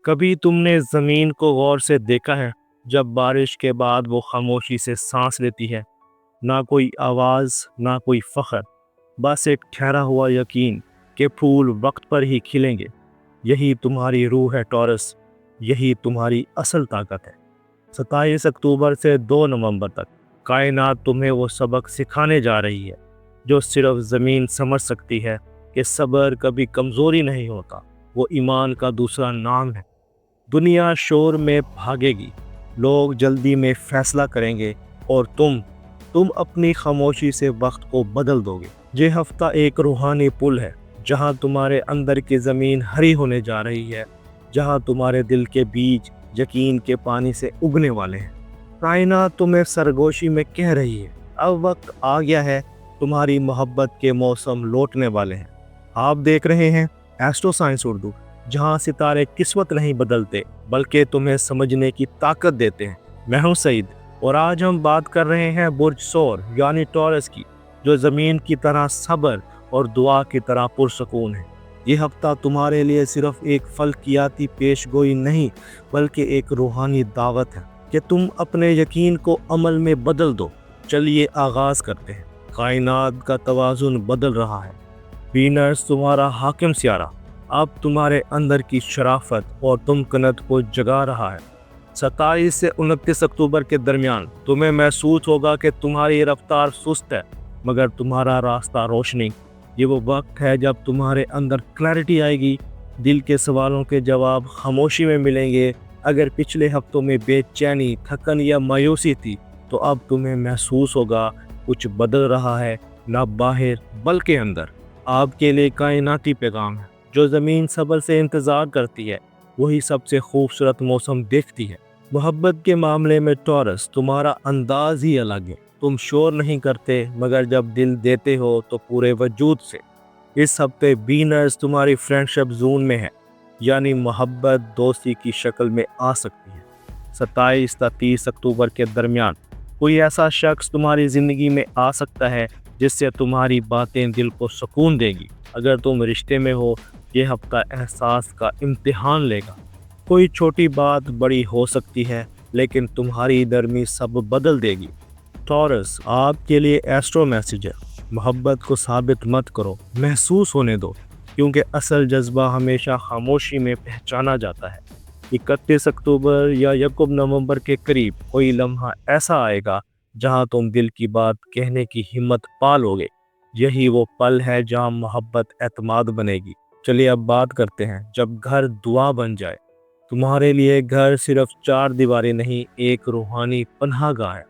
کبھی تم نے زمین کو غور سے دیکھا ہے جب بارش کے بعد وہ خاموشی سے سانس لیتی ہے؟ نہ کوئی آواز، نہ کوئی فخر، بس ایک ٹھہرا ہوا یقین کہ پھول وقت پر ہی کھلیں گے۔ یہی تمہاری روح ہے ٹورس، یہی تمہاری اصل طاقت ہے۔ 27 اکتوبر سے 2 نومبر تک کائنات تمہیں وہ سبق سکھانے جا رہی ہے جو صرف زمین سمجھ سکتی ہے کہ صبر کبھی کمزوری نہیں ہوتا، وہ ایمان کا دوسرا نام ہے۔ دنیا شور میں بھاگے گی، لوگ جلدی میں فیصلہ کریں گے، اور تم اپنی خاموشی سے وقت کو بدل دو گے۔ یہ ہفتہ ایک روحانی پل ہے، جہاں تمہارے اندر کی زمین ہری ہونے جا رہی ہے، جہاں تمہارے دل کے بیج یقین کے پانی سے اگنے والے ہیں۔ کائنات تمہیں سرگوشی میں کہہ رہی ہے، اب وقت آ گیا ہے، تمہاری محبت کے موسم لوٹنے والے ہیں۔ آپ دیکھ رہے ہیں ایسٹرو سائنس اردو، جہاں ستارے قسمت نہیں بدلتے بلکہ تمہیں سمجھنے کی طاقت دیتے ہیں۔ میں ہوں سعید، اور آج ہم بات کر رہے ہیں برج ثور یعنی ٹورس کی، جو زمین کی طرح صبر اور دعا کی طرح پرسکون ہے۔ یہ ہفتہ تمہارے لیے صرف ایک فلکیاتی پیش گوئی نہیں، بلکہ ایک روحانی دعوت ہے کہ تم اپنے یقین کو عمل میں بدل دو۔ چلیے آغاز کرتے ہیں۔ کائنات کا توازن بدل رہا ہے۔ وینس تمہارا حاکم سیارہ اب تمہارے اندر کی شرافت اور تمکنت کو جگا رہا ہے۔ 27 سے 29 اکتوبر کے درمیان تمہیں محسوس ہوگا کہ تمہاری رفتار سست ہے، مگر تمہارا راستہ روشنی۔ یہ وہ وقت ہے جب تمہارے اندر کلیئرٹی آئے گی، دل کے سوالوں کے جواب خاموشی میں ملیں گے۔ اگر پچھلے ہفتوں میں بے چینی، تھکن یا مایوسی تھی، تو اب تمہیں محسوس ہوگا کچھ بدل رہا ہے، نہ باہر بلکہ اندر۔ آپ کے لیے کائناتی پیغام ہے، جو زمین صبر سے انتظار کرتی ہے وہی سب سے خوبصورت موسم دیکھتی ہے۔ محبت کے معاملے میں ٹورس تمہارا انداز ہی الگ ہے۔ تم شور نہیں کرتے، مگر جب دل دیتے ہو تو پورے وجود سے۔ اس ہفتے وینس تمہاری فرینڈشپ زون میں ہے، یعنی محبت دوستی کی شکل میں آ سکتی ہے۔ 27 تا 30 اکتوبر کے درمیان کوئی ایسا شخص تمہاری زندگی میں آ سکتا ہے جس سے تمہاری باتیں دل کو سکون دے گی۔ اگر تم رشتے میں ہو، یہ ہفتہ احساس کا امتحان لے گا۔ کوئی چھوٹی بات بڑی ہو سکتی ہے، لیکن تمہاری نرمی سب بدل دے گی۔ ٹورس، آپ کے لیے ایسٹرو میسج ہے، محبت کو ثابت مت کرو، محسوس ہونے دو، کیونکہ اصل جذبہ ہمیشہ خاموشی میں پہچانا جاتا ہے۔ 31 اکتوبر یا 1 نومبر کے قریب کوئی لمحہ ایسا آئے گا جہاں تم دل کی بات کہنے کی ہمت پالو گے۔ یہی وہ پل ہے جہاں محبت اعتماد بنے گی۔ چلیے اب بات کرتے ہیں جب گھر دعا بن جائے۔ تمہارے لیے گھر صرف 4 دیواری نہیں، ایک روحانی پناہ گاہ ہے۔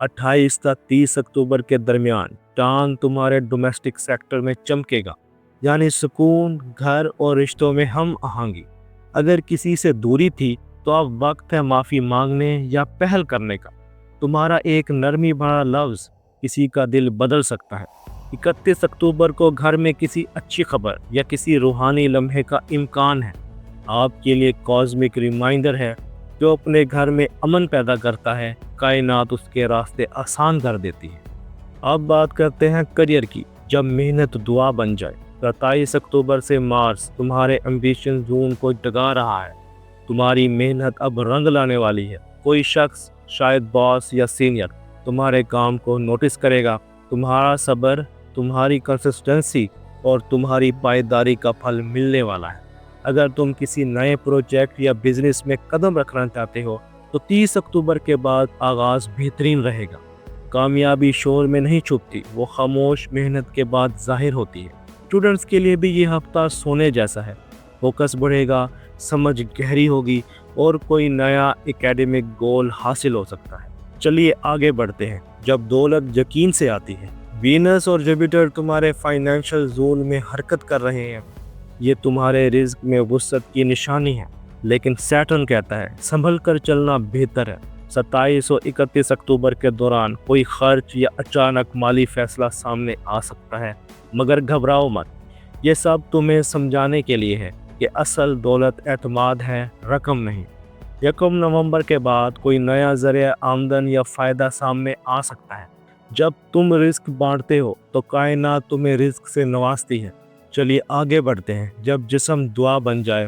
28 تا 30 اکتوبر کے درمیان چاند تمہارے ڈومیسٹک سیکٹر میں چمکے گا، یعنی سکون، گھر اور رشتوں میں ہم آہنگی۔ اگر کسی سے دوری تھی تو اب وقت ہے معافی مانگنے یا پہل کرنے کا۔ تمہارا ایک نرمی بھرا لفظ کسی کا دل بدل سکتا ہے۔ 31 اکتوبر کو گھر میں کسی اچھی خبر یا کسی روحانی لمحے کا امکان ہے۔ آپ کے لیے کاسمک ریمائنڈر ہے، جو اپنے گھر میں امن پیدا کرتا ہے، کائنات اس کے راستے آسان کر دیتی ہے۔ اب بات کرتے ہیں کریئر کی، جب محنت دعا بن جائے۔ 27 اکتوبر سے مارس تمہارے ایمبیشن زون کو جگا رہا ہے۔ تمہاری محنت اب رنگ لانے والی ہے۔ کوئی شخص، شاید باس یا سینئر، تمہارے کام کو نوٹس کرے گا۔ تمہارا صبر، تمہاری کنسسٹنسی اور تمہاری پائیداری کا پھل ملنے والا ہے۔ اگر تم کسی نئے پروجیکٹ یا بزنس میں قدم رکھنا چاہتے ہو تو 30 اکتوبر کے بعد آغاز بہترین رہے گا۔ کامیابی شور میں نہیں چھپتی، وہ خاموش محنت کے بعد ظاہر ہوتی ہے۔ اسٹوڈنٹس کے لیے بھی یہ ہفتہ سونے جیسا ہے۔ فوکس بڑھے گا، سمجھ گہری ہوگی، اور کوئی نیا اکیڈمک گول حاصل ہو سکتا ہے۔ چلیے آگے بڑھتے ہیں جب دولت یقین سے آتی ہے۔ وینس اور جوپیٹر تمہارے فائنینشل زون میں حرکت کر رہے ہیں۔ یہ تمہارے رزق میں وسعت کی نشانی ہے، لیکن سیٹرن کہتا ہے سنبھل کر چلنا بہتر ہے۔ 27 اور 31 اکتوبر کے دوران کوئی خرچ یا اچانک مالی فیصلہ سامنے آ سکتا ہے، مگر گھبراؤ مت۔ یہ سب تمہیں سمجھانے کے لیے ہے کہ اصل دولت اعتماد ہے، رقم نہیں۔ 1 نومبر کے بعد کوئی نیا ذریعہ آمدن یا فائدہ سامنے آ سکتا ہے۔ جب تم رزق بانٹتے ہو تو کائنات تمہیں رزق سے نوازتی ہے۔ چلیے آگے بڑھتے ہیں جب جسم دعا بن جائے۔